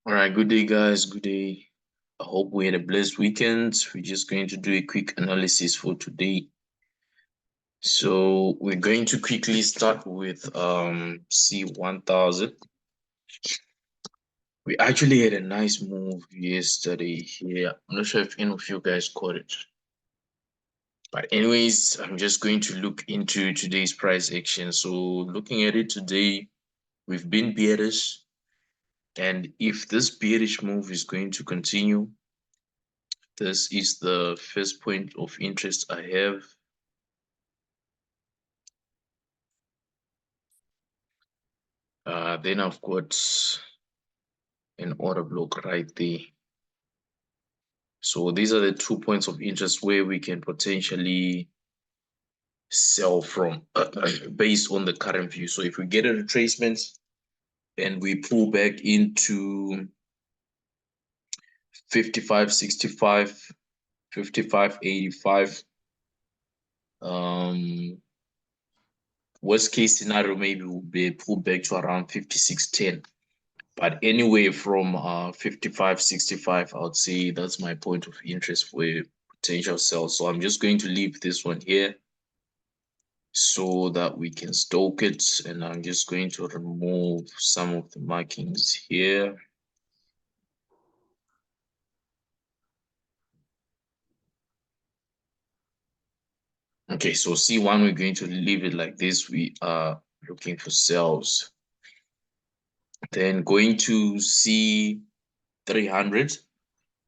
All right, good day, guys. Good day. I hope we had a blessed weekend. We're just going to do a quick analysis for today. So we're going to quickly start with C1000. We actually had a nice move yesterday here. I'm not sure if any of you guys caught it. But anyways, I'm just going to look into today's price action. So looking at it today, we've been bearish. And if this bearish move is going to continue, this is the first point of interest I have. Then I've got an order block right there. So these are the 2 points of interest where we can potentially sell from based on the current view. So if we get a retracement and we pull back into 55.65, 55.85, worst case scenario, maybe we'll be pulled back to around 56.10. But anyway, from 55.65, I would say that's my point of interest for a potential sell. So I'm just going to leave this one here so that we can stoke it. And I'm just going to remove some of the markings here. Okay, so C1, we're going to leave it like this. We are looking for sells. Then going to C300.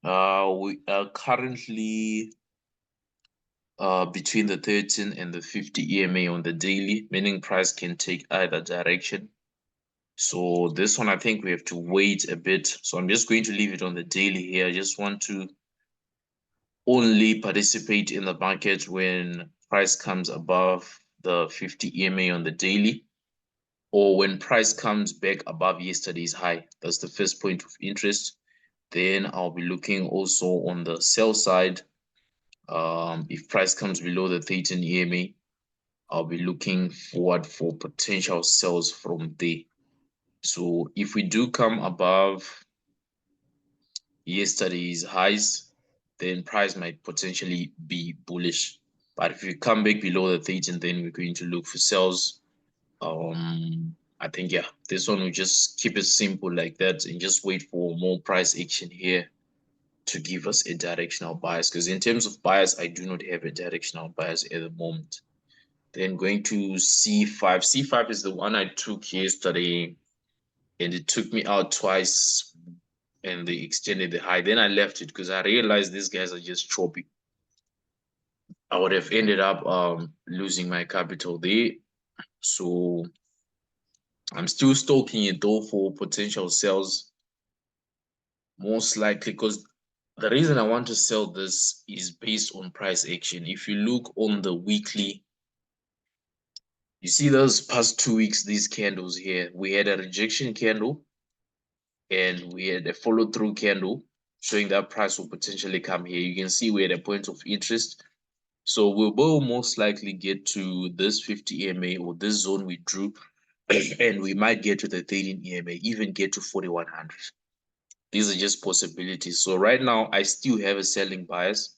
We are currently between the 13 and the 50 EMA on the daily, meaning price can take either direction. So this one, I think we have to wait a bit. So I'm just going to leave it on the daily here. I just want to only participate in the market when price comes above the 50 EMA on the daily, or when price comes back above yesterday's high. That's the first point of interest. Then I'll be looking also on the sell side. If price comes below the 13 EMA, I'll be looking forward for potential sells from there. So if we do come above yesterday's highs, then price might potentially be bullish. But if we come back below the 13, then we're going to look for sells. I think, yeah, this one will just keep it simple like that and just wait for more price action here to give us a directional bias. Because in terms of bias, I do not have a directional bias at the moment. Then going to C5. C5 is the one I took yesterday, and it took me out twice, and they extended the high. Then I left it because I realized these guys are just choppy. I would have ended up losing my capital there. So I'm still stalking it though for potential sales, most likely, because the reason I want to sell this is based on price action. If you look on the weekly, you see those past 2 weeks, these candles here, we had a rejection candle and we had a follow-through candle showing that price will potentially come here. You can see we had a point of interest. So we will most likely get to this 50 EMA or this zone we drew, and we might get to the 13 EMA, even get to 4100. These are just possibilities. So right now, I still have a selling bias.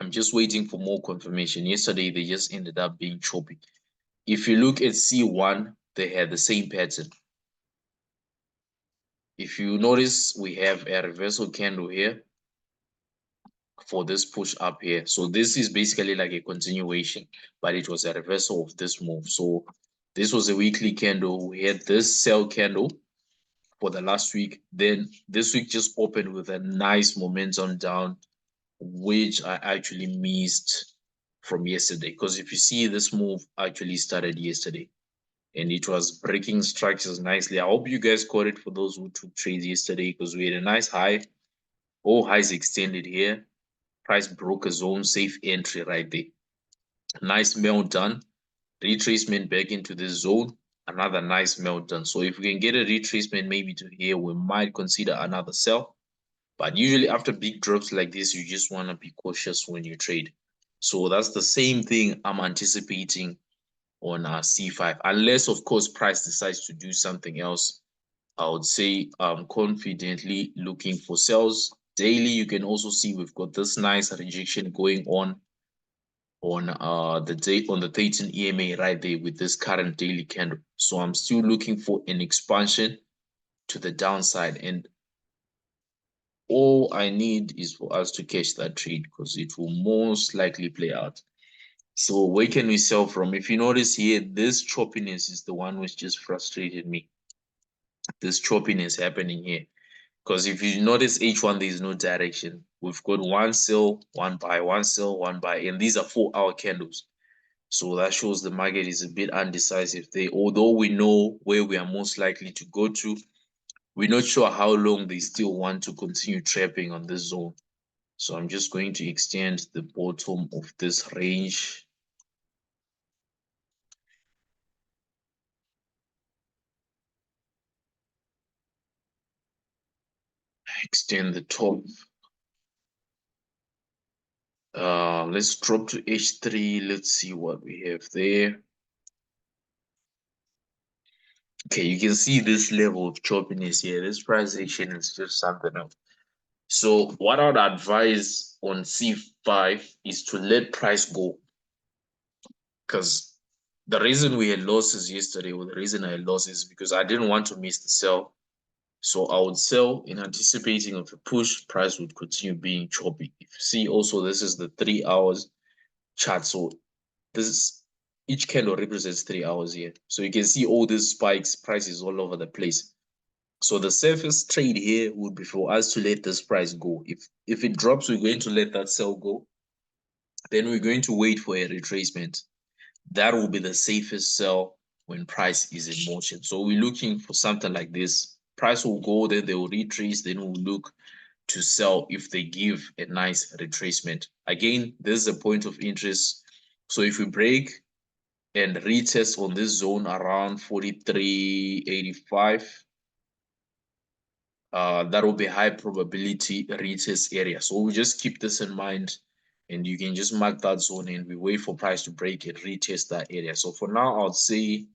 I'm just waiting for more confirmation. Yesterday, they just ended up being choppy. If you look at C1, they had the same pattern. If you notice, we have a reversal candle here for this push up here. So this is basically like a continuation, but it was a reversal of this move. So this was a weekly candle. We had this sell candle for the last week. Then this week just opened with a nice momentum down, which I actually missed from yesterday. Because if you see, this move actually started yesterday and it was breaking structures nicely. I hope you guys caught it for those who took trades yesterday, because we had a nice high. All highs extended here. Price broke a zone, safe entry right there. Nice meltdown, retracement back into this zone, another nice meltdown. So if we can get a retracement maybe to here, we might consider another sell. But usually after big drops like this, you just want to be cautious when you trade. So that's the same thing I'm anticipating on C5, unless of course price decides to do something else. I would say I'm confidently looking for sales. Daily, you can also see we've got this nice rejection going on the 13 EMA right there with this current daily candle. So I'm still looking for an expansion to the downside, and all I need is for us to catch that trade because it will most likely play out. So where can we sell from? If you notice here, this choppiness is the one which just frustrated me. This choppiness happening here. Because if you notice H1, there is no direction. We've got one sell, one buy, one sell, one buy, and these are 4-hour candles. So that shows the market is a bit undecisive there. Although we know where we are most likely to go to, we're not sure how long they still want to continue trapping on this zone. So I'm just going to extend the bottom of this range. Extend the top. Let's drop to H3. Let's see what we have there. Okay, you can see this level of choppiness here. This price action is just something else. So what I'd advise on C5 is to let price go. Because the reason we had losses yesterday, or the reason I had losses, is because I didn't want to miss the sell. So I would sell in anticipating of a push, price would continue being choppy. If you see also, this is the 3 hours chart. So this is, each candle represents 3 hours here. So you can see all these spikes, prices all over the place. So the safest trade here would be for us to let this price go. If it drops, we're going to let that sell go. Then we're going to wait for a retracement. That will be the safest sell when price is in motion. So we're looking for something like this. Price will go, then they will retrace, then we'll look to sell if they give a nice retracement. Again, this is a point of interest. So if we break and retest on this zone around 43.85, that will be high probability retest area. So we just keep this in mind, and you can just mark that zone and we wait for price to break and retest that area. So for now, I'll say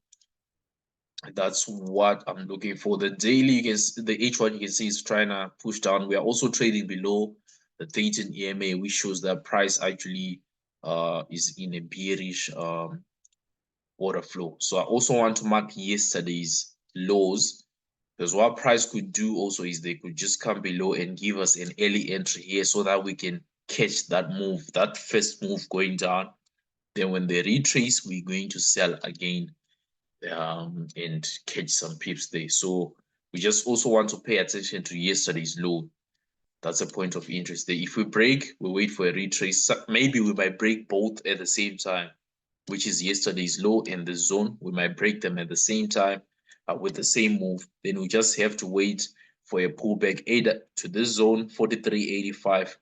that's what I'm looking for. The daily, you can the H1 you can see is trying to push down. We are also trading below the 13 EMA, which shows that price actually is in a bearish order flow. So I also want to mark yesterday's lows, because what price could do also is they could just come below and give us an early entry here so that we can catch that move, that first move going down. Then when they retrace, we're going to sell again and catch some pips there. So we just also want to pay attention to yesterday's low. That's a point of interest there. If we break, we wait for a retrace. Maybe we might break both at the same time, which is yesterday's low and the zone. We might break them at the same time with the same move. Then we just have to wait for a pullback either to this zone 43.85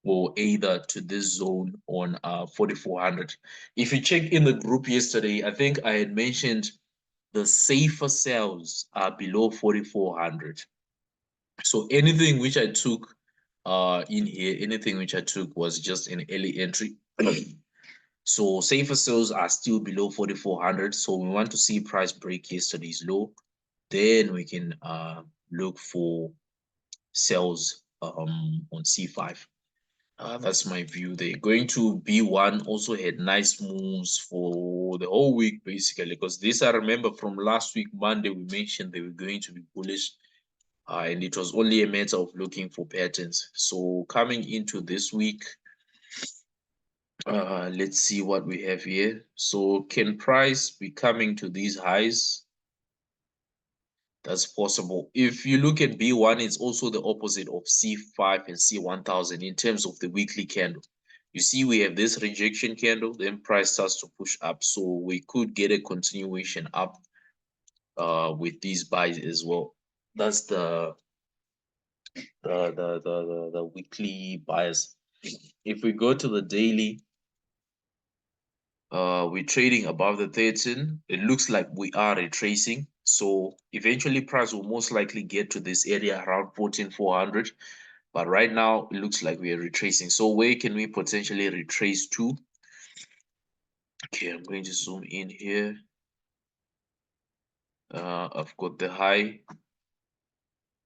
or either to this zone on 4400. If you check in the group yesterday, I think I had mentioned the safer sells are below 4400. So anything which I took in here, anything which I took was just an early entry. So safer sales are still below 4400. So we want to see price break yesterday's low. Then we can look for sales on C5. That's my view there. Going to B1 also had nice moves for the whole week, basically, because this I remember from last week, Monday, we mentioned they were going to be bullish, and it was only a matter of looking for patterns. So coming into this week, let's see what we have here. So can price be coming to these highs? That's possible. If you look at B1, it's also the opposite of C5 and C1000 in terms of the weekly candle. You see, we have this rejection candle, then price starts to push up. So we could get a continuation up with these buys as well. That's the weekly bias. If we go to the daily, we're trading above the 13. It looks like we are retracing. So eventually price will most likely get to this area around 14,400. But right now it looks like we are retracing. So where can we potentially retrace to? Okay, I'm going to zoom in here. I've got the high.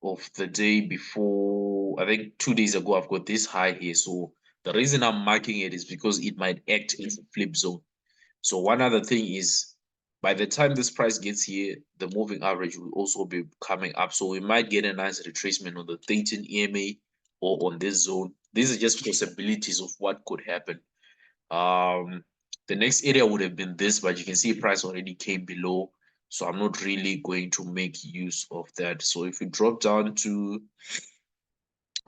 of the day before, I think 2 days ago, I've got this high here. So the reason I'm marking it is because it might act as a flip zone. So one other thing is, by the time this price gets here, the moving average will also be coming up. So we might get a nice retracement on the 13 EMA or on this zone. These are just possibilities of what could happen. The next area would have been this, but you can see price already came below. So I'm not really going to make use of that. So if we drop down to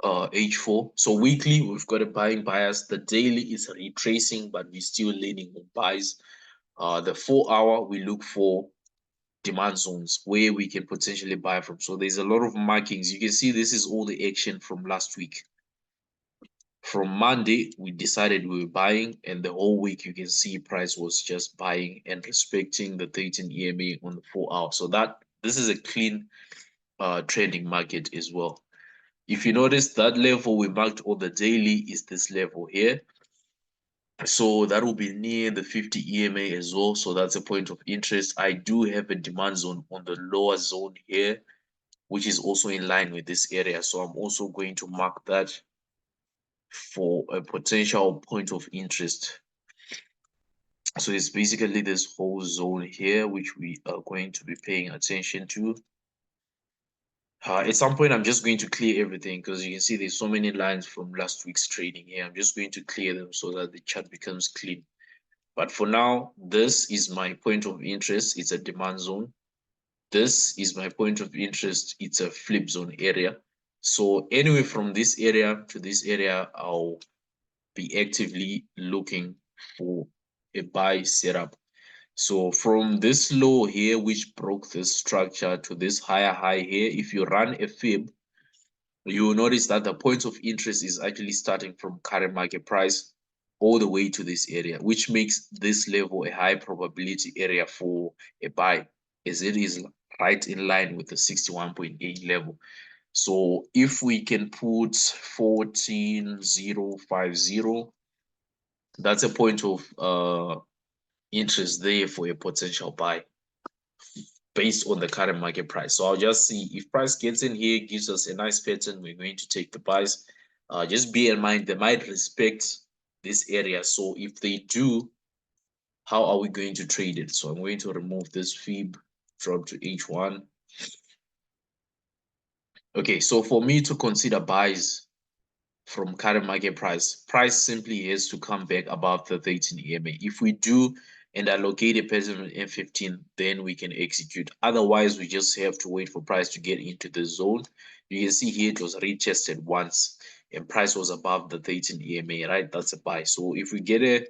H4, so weekly, we've got a buying bias. The daily is retracing, but we're still leaning on buys. The 4 hour, we look for demand zones where we can potentially buy from. So there's a lot of markings. You can see this is all the action from last week. From Monday, we decided we were buying, and the whole week you can see price was just buying and respecting the 13 EMA on the 4 hour. So that this is a clean trading market as well. If you notice, that level we marked on the daily is this level here. So that will be near the 50 EMA as well. So that's a point of interest. I do have a demand zone on the lower zone here, which is also in line with this area. So I'm also going to mark that for a potential point of interest. So it's basically this whole zone here, which we are going to be paying attention to. At some point, I'm just going to clear everything because you can see there's so many lines from last week's trading here. I'm just going to clear them so that the chart becomes clean. But for now, this is my point of interest. It's a demand zone. This is my point of interest. It's a flip zone area. So anyway, from this area to this area, I'll be actively looking for a buy setup. So from this low here, which broke this structure, to this higher high here, if you run a fib, you will notice that the point of interest is actually starting from current market price all the way to this area, which makes this level a high probability area for a buy, as it is right in line with the 61.8 level. So if we can put 14050, that's a point of interest there for a potential buy based on the current market price. So I'll just see if price gets in here, gives us a nice pattern, we're going to take the buys. Just be in mind, they might respect this area. So if they do, how are we going to trade it? So I'm going to remove this fib, drop to H1. Okay, so for me to consider buys from current market price simply has to come back above the 13 EMA. If we do and allocate a pattern on F15, then we can execute. Otherwise, we just have to wait for price to get into the zone. You can see here it was retested once and price was above the 13 EMA, right? That's a buy. So if we get a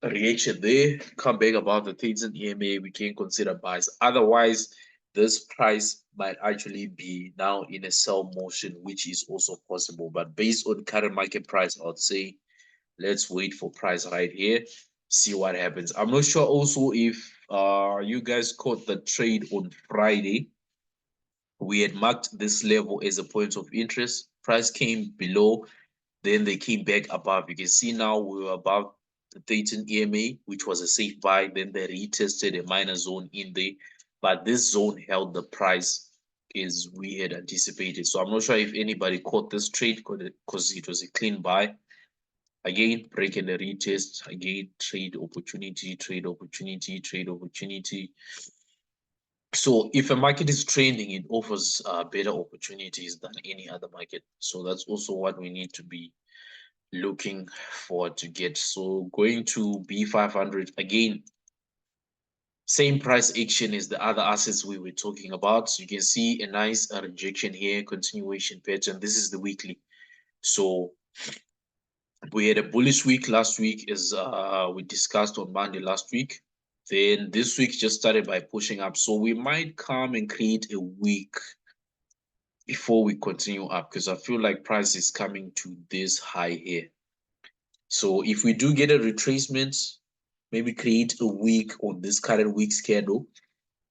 reaction there, come back above the 13 EMA, we can consider buys. Otherwise, this price might actually be now in a sell motion, which is also possible. But based on current market price, I'd say let's wait for price right here, see what happens. I'm not sure also if you guys caught the trade on Friday. We had marked this level as a point of interest. Price came below, then they came back above. You can see now we were above the 13 EMA, which was a safe buy. Then they retested a minor zone in there, but this zone held the price as we had anticipated. So I'm not sure if anybody caught this trade because it was a clean buy. Again, break and retest. Again, trade opportunity, trade opportunity, trade opportunity. So if a market is trending, it offers better opportunities than any other market. So that's also what we need to be looking for to get. So going to B500 again, same price action as the other assets we were talking about. So you can see a nice rejection here, continuation pattern. This is the weekly. So we had a bullish week last week, as we discussed on Monday last week. Then this week just started by pushing up. So we might come and create a week before we continue up, because I feel like price is coming to this high here. So if we do get a retracement, maybe create a week on this current week schedule,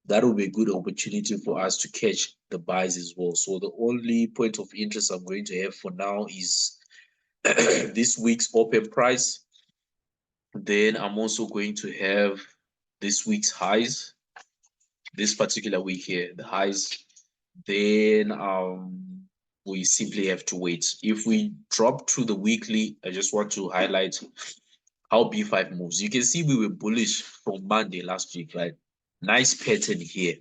that will be a good opportunity for us to catch the buys as well. So the only point of interest I'm going to have for now is this week's open price. Then I'm also going to have this week's highs. This particular week here, the highs then we simply have to wait. If we drop to the weekly, I just want to highlight how B5 moves. You can see we were bullish from Monday last week, right? Nice pattern here.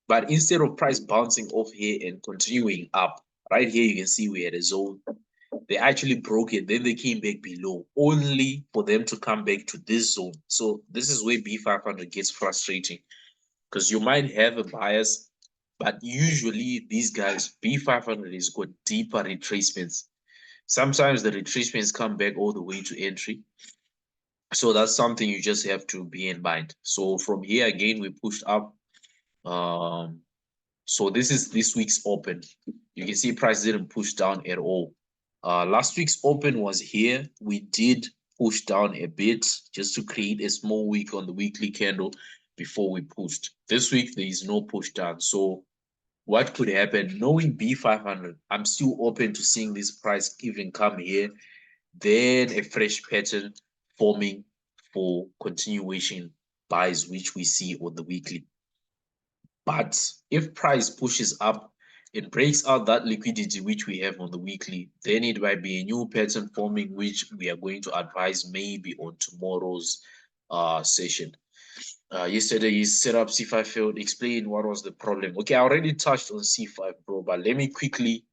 But instead of price bouncing off here and continuing up, right here you can see we had a zone. They actually broke it, then they came back below, only for them to come back to this zone. So this is where B500 gets frustrating, because you might have a bias, but usually these guys, B500 has got deeper retracements. Sometimes the retracements come back all the way to entry. So that's something you just have to be in mind. So from here again, we pushed up. Um, so this is this week's open. You can see price didn't push down at all. Last week's open was here. We did push down a bit just to create a small wick on the weekly candle before we pushed. This week, there is no push down. So what could happen? Knowing B500, I'm still open to seeing this price even come here, then a fresh pattern forming for continuation buys, which we see on the weekly. But if price pushes up and breaks out that liquidity which we have on the weekly, then it might be a new pattern forming, which we are going to advise maybe on tomorrow's session. Yesterday you set up C5 failed. Explain what was the problem. Okay, I already touched on C5, bro, but let me quickly.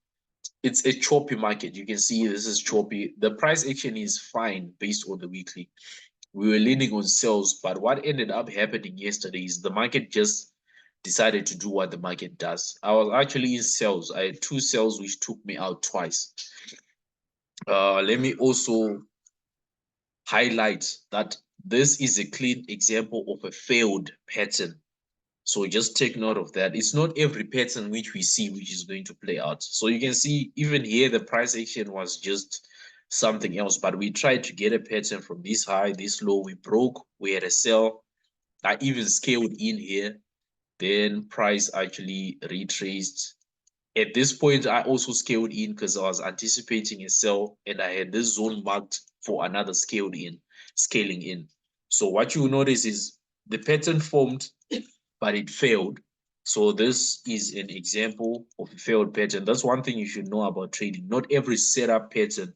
It's a choppy market. You can see this is choppy. The price action is fine based on the weekly. We were leaning on sales, but what ended up happening yesterday is the market just decided to do what the market does. I was actually in sales. I had two sales which took me out twice. Let me also highlight that this is a clean example of a failed pattern. So just take note of that. It's not every pattern which we see which is going to play out. So you can see even here the price action was just something else, but we tried to get a pattern from this high, this low. We broke, we had a sell. I even scaled in here. Then price actually retraced. At this point, I also scaled in because I was anticipating a sell and I had this zone marked for another scaling in. So what you will notice is the pattern formed, but it failed. So this is an example of a failed pattern. That's one thing you should know about trading. Not every setup pattern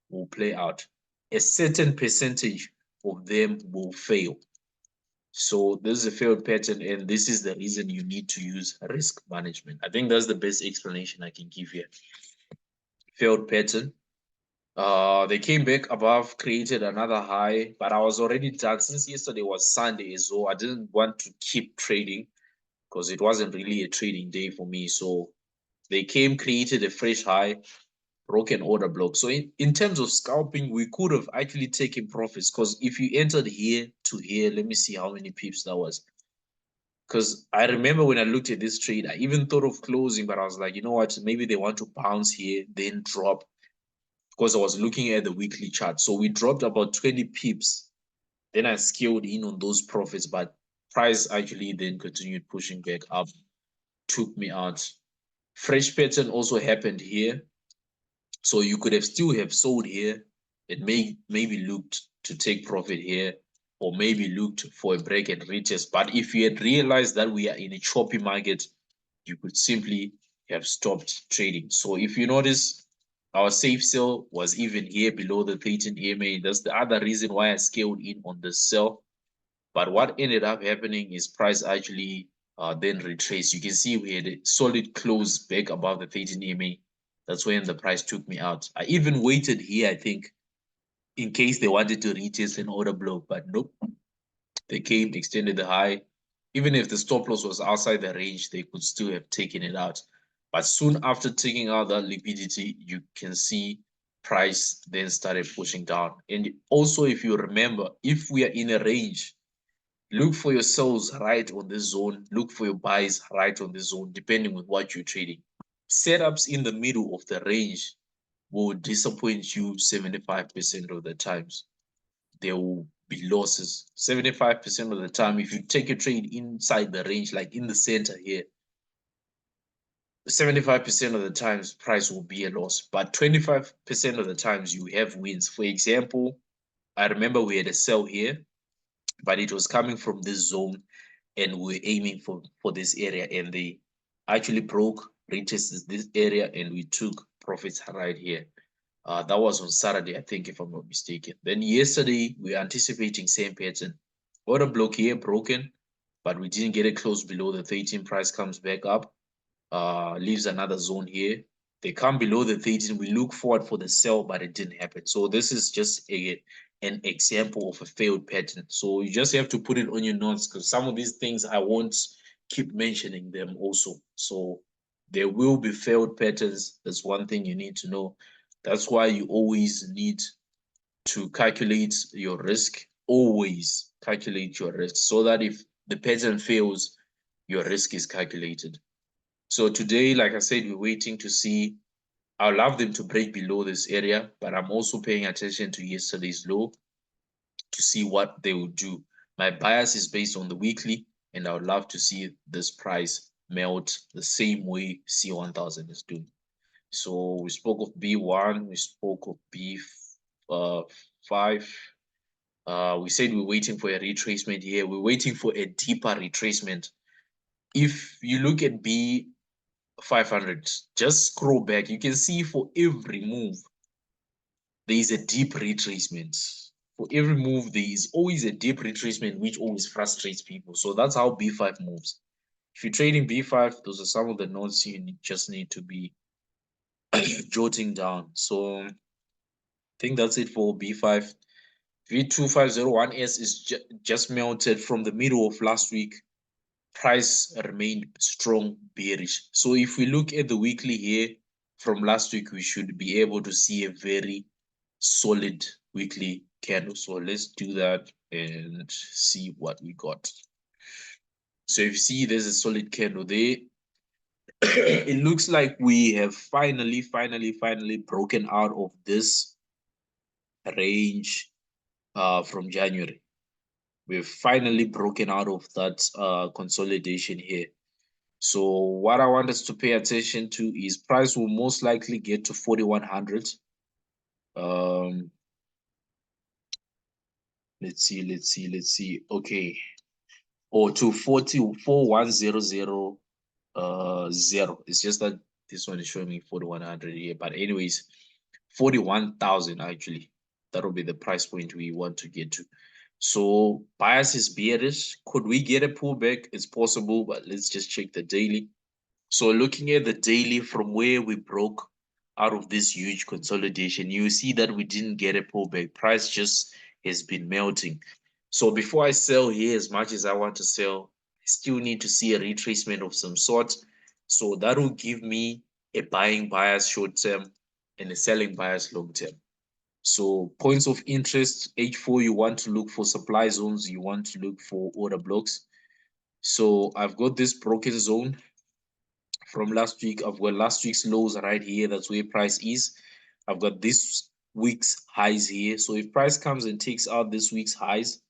will play out. A certain percentage of them will fail. So this is a failed pattern, and this is the reason you need to use risk management. I think that's the best explanation I can give here. Failed pattern. They came back above, created another high, but I was already done since yesterday was Sunday, so I didn't want to keep trading because it wasn't really a trading day for me. So they came, created a fresh high, broken order block. So in terms of scalping, we could have actually taken profits because if you entered here to here, let me see how many pips that was. Because I remember when I looked at this trade, I even thought of closing, but I was like, you know what? Maybe they want to bounce here, then drop. Because I was looking at the weekly chart. So we dropped about 20 pips. Then I scaled in on those profits, but price actually then continued pushing back up, took me out. Fresh pattern also happened here. So you could have still have sold here. It maybe looked to take profit here, or maybe looked for a break and retest. But if you had realized that we are in a choppy market, you could simply have stopped trading. So if you notice, our safe sell was even here below the 13 EMA. That's the other reason why I scaled in on the sell. But what ended up happening is price actually then retraced. You can see we had a solid close back above the 13 EMA. That's when the price took me out. I even waited here, I think, in case they wanted to retest an order block, but nope. They came, extended the high. Even if the stop loss was outside the range, they could still have taken it out. But soon after taking out that liquidity, you can see price then started pushing down. And also, if you remember, if we are in a range, look for your sells right on this zone. Look for your buys right on this zone, depending on what you're trading. Setups in the middle of the range will disappoint you 75% of the times. There will be losses 75% of the time. If you take a trade inside the range, like in the center here, 75% of the times price will be a loss, but 25% of the times you have wins. For example, I remember we had a sell here, but it was coming from this zone and we're aiming for this area, and actually broke, retested this area, and we took profits right here. That was on Saturday, I think, if I'm not mistaken. Then yesterday, we are anticipating same pattern. Order block here broken, but we didn't get it close below the 13. Price comes back up, leaves another zone here. They come below the 13. We look forward for the sell, but it didn't happen. So this is just an example of a failed pattern. So you just have to put it on your notes, because some of these things I won't keep mentioning them also. So there will be failed patterns. That's one thing you need to know. That's why you always need to calculate your risk. Always calculate your risk, so that if the pattern fails, your risk is calculated. So today, like I said, we're waiting to see. I'd love them to break below this area, but I'm also paying attention to yesterday's low to see what they will do. My bias is based on the weekly, and I would love to see this price melt the same way C1000 is doing. So we spoke of B1, we spoke of B5. We said we're waiting for a retracement here. We're waiting for a deeper retracement. If you look at B500, just scroll back, you can see for every move, there is a deep retracement. For every move, there is always a deep retracement, which always frustrates people. So that's how B5 moves. If you're trading B5, those are some of the notes you just need to be jotting down. So I think that's it for B5. V2501S is just melted from the middle of last week. Price remained strong bearish. So if we look at the weekly here from last week, we should be able to see a very solid weekly candle. So let's do that and see what we got. So if you see there's a solid candle there, it looks like we have finally broken out of this range from January. We've finally broken out of that consolidation here. So what I want us to pay attention to is price will most likely get to 4,100. Let's see. Okay. Or to 41,000 0. It's just that this one is showing me 4,100 here. But anyways, 41,000 actually. That'll be the price point we want to get to. So bias is bearish. Could we get a pullback? It's possible, but let's just check the daily. So looking at the daily from where we broke out of this huge consolidation, you see that we didn't get a pullback. Price just has been melting. So before I sell here as much as I want to sell, I still need to see a retracement of some sort. So that will give me a buying bias short term and a selling bias long term. So points of interest, H4, you want to look for supply zones, you want to look for order blocks. So I've got this broken zone from last week. I've got last week's lows right here. That's where price is. I've got this week's highs here. So if price comes and takes out this week's highs,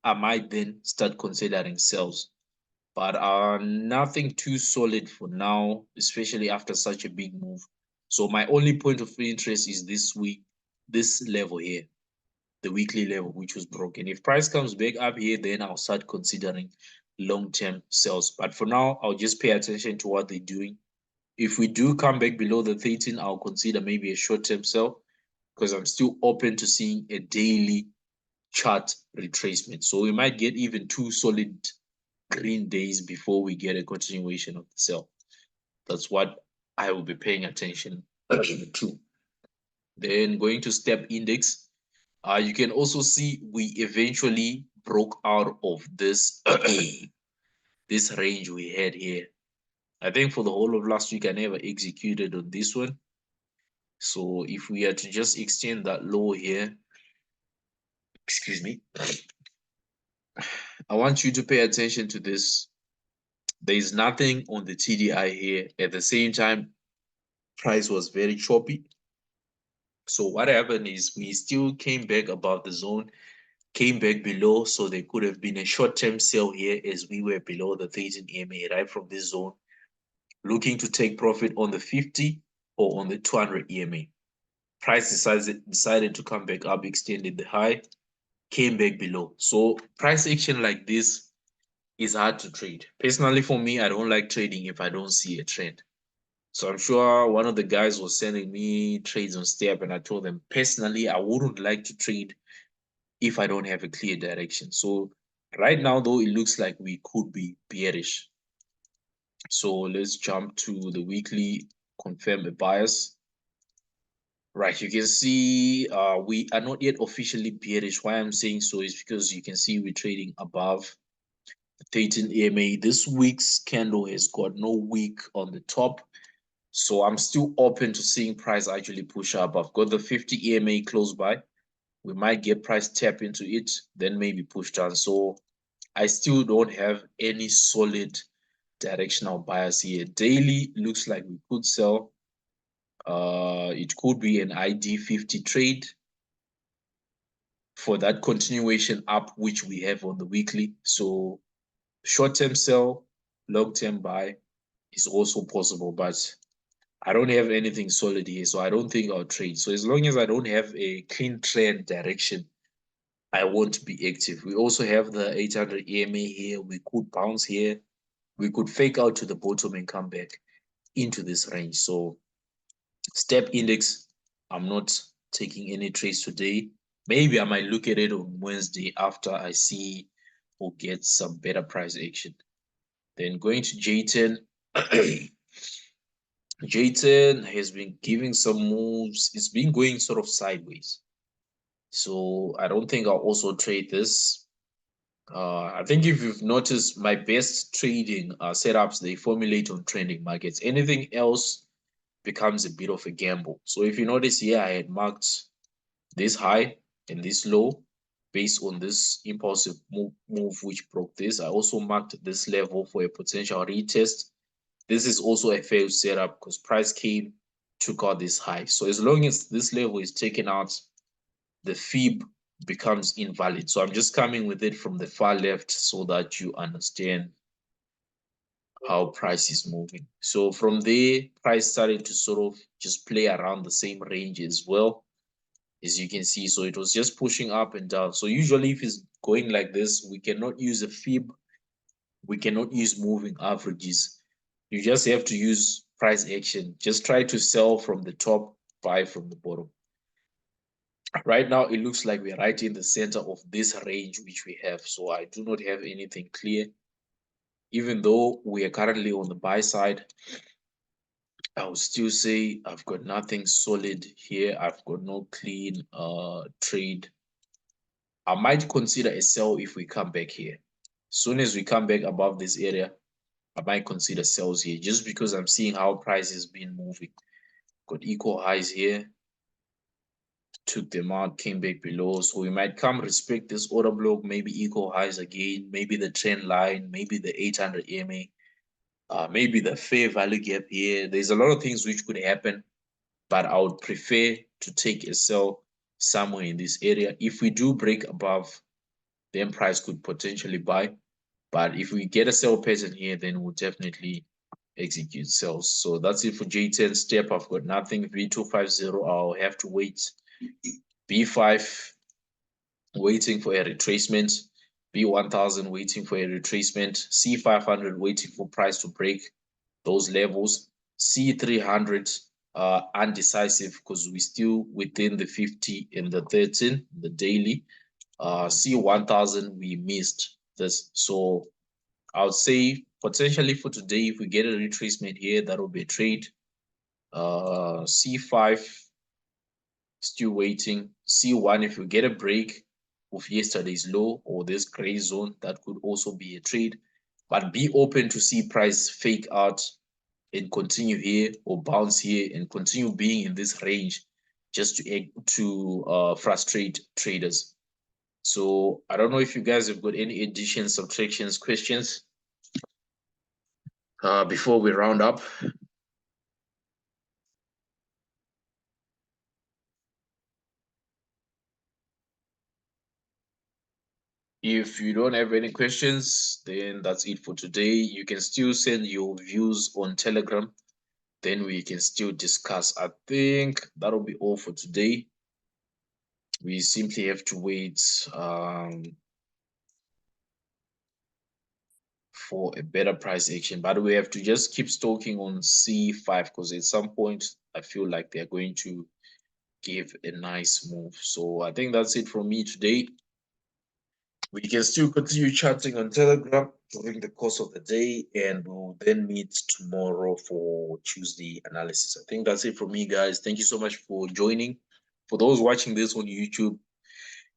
I might then start considering sells. But nothing too solid for now, especially after such a big move. So my only point of interest is this week, this level here, the weekly level, which was broken. If price comes back up here, then I'll start considering long-term sells. But for now, I'll just pay attention to what they're doing. If we do come back below the 13, I'll consider maybe a short-term sell, because I'm still open to seeing a daily chart retracement. So we might get even 2 solid green days before we get a continuation of the sell. That's what I will be paying attention to. Then going to step index, you can also see we eventually broke out of this this range we had here. I think for the whole of last week, I never executed on this one. So if we are to just extend that low here, excuse me, I want you to pay attention to this. There is nothing on the TDI here. At the same time, price was very choppy. So what happened is we still came back above the zone, came back below. So there could have been a short-term sell here as we were below the 13 EMA right from this zone, looking to take profit on the 50 or on the 200 EMA. Price decided to come back up, extended the high, came back below. So price action like this is hard to trade. Personally, for me, I don't like trading if I don't see a trend. So I'm sure one of the guys was sending me trades on Step, and I told them personally, I wouldn't like to trade if I don't have a clear direction. So right now, though, it looks like we could be bearish. So let's jump to the weekly, confirm a bias. Right, you can see we are not yet officially bearish. Why I'm saying so is because you can see we're trading above the 13 EMA. This week's candle has got no wick on the top. So I'm still open to seeing price actually push up. I've got the 50 EMA close by. We might get price tap into it, then maybe push down. So I still don't have any solid directional bias here. Daily looks like we could sell. It could be an ID 50 trade for that continuation up, which we have on the weekly. So short-term sell, long-term buy is also possible, but I don't have anything solid here, so I don't think I'll trade. So as long as I don't have a clean trend direction, I won't be active. We also have the 800 EMA here. We could bounce here. We could fake out to the bottom and come back into this range. So step index, I'm not taking any trades today. Maybe I might look at it on Wednesday after I see or get some better price action. Then going to J10. J10 has been giving some moves. It's been going sort of sideways. So I don't think I'll also trade this. I think if you've noticed, my best trading setups, they formulate on trending markets. Anything else becomes a bit of a gamble. So if you notice here, I had marked this high and this low based on this impulsive move which broke this. I also marked this level for a potential retest. This is also a failed setup because price came, took out this high. So as long as this level is taken out, the fib becomes invalid. So I'm just coming with it from the far left so that you understand how price is moving. So from there, price started to sort of just play around the same range as well, as you can see. So it was just pushing up and down. So usually if it's going like this, we cannot use a fib. We cannot use moving averages. You just have to use price action. Just try to sell from the top, buy from the bottom. Right now, it looks like we're right in the center of this range which we have. So I do not have anything clear. Even though we are currently on the buy side, I would still say I've got nothing solid here. I've got no clean trade. I might consider a sell if we come back here. Soon as we come back above this area, I might consider sells here just because I'm seeing how price has been moving. Got equal highs here, took them out, came back below. So we might come respect this order block, maybe equal highs again, maybe the trend line, maybe the 800 EMA, maybe the fair value gap here. There's a lot of things which could happen, but I would prefer to take a sell somewhere in this area. If we do break above, then price could potentially buy. But if we get a sell pattern here, then we'll definitely execute sells. So that's it for J10 step. I've got nothing. V250, I'll have to wait. B5, waiting for a retracement. B1000, waiting for a retracement. C500, waiting for price to break those levels. C300, undecisive because we're still within the 50 and the 13, the daily. C1000, we missed this. So I would say potentially for today, if we get a retracement here, that will be a trade. C5, still waiting. C1, if we get a break of yesterday's low or this gray zone, that could also be a trade. But be open to see price fake out and continue here or bounce here and continue being in this range just to frustrate traders. So I don't know if you guys have got any additions, subtractions, questions before we round up. If you don't have any questions, then that's it for today. You can still send your views on Telegram. Then we can still discuss. I think that'll be all for today. We simply have to wait for a better price action. But we have to just keep stalking on C5 because at some point I feel like they're going to give a nice move. So I think that's it from me today. We can still continue chatting on Telegram during the course of the day, and we'll then meet tomorrow for Tuesday analysis. I think that's it from me, guys. Thank you so much for joining. For those watching this on YouTube,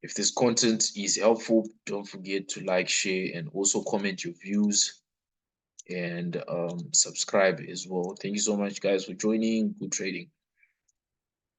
if this content is helpful, don't forget to like, share, and also comment your views and subscribe as well. Thank you so much, guys, for joining. Good trading.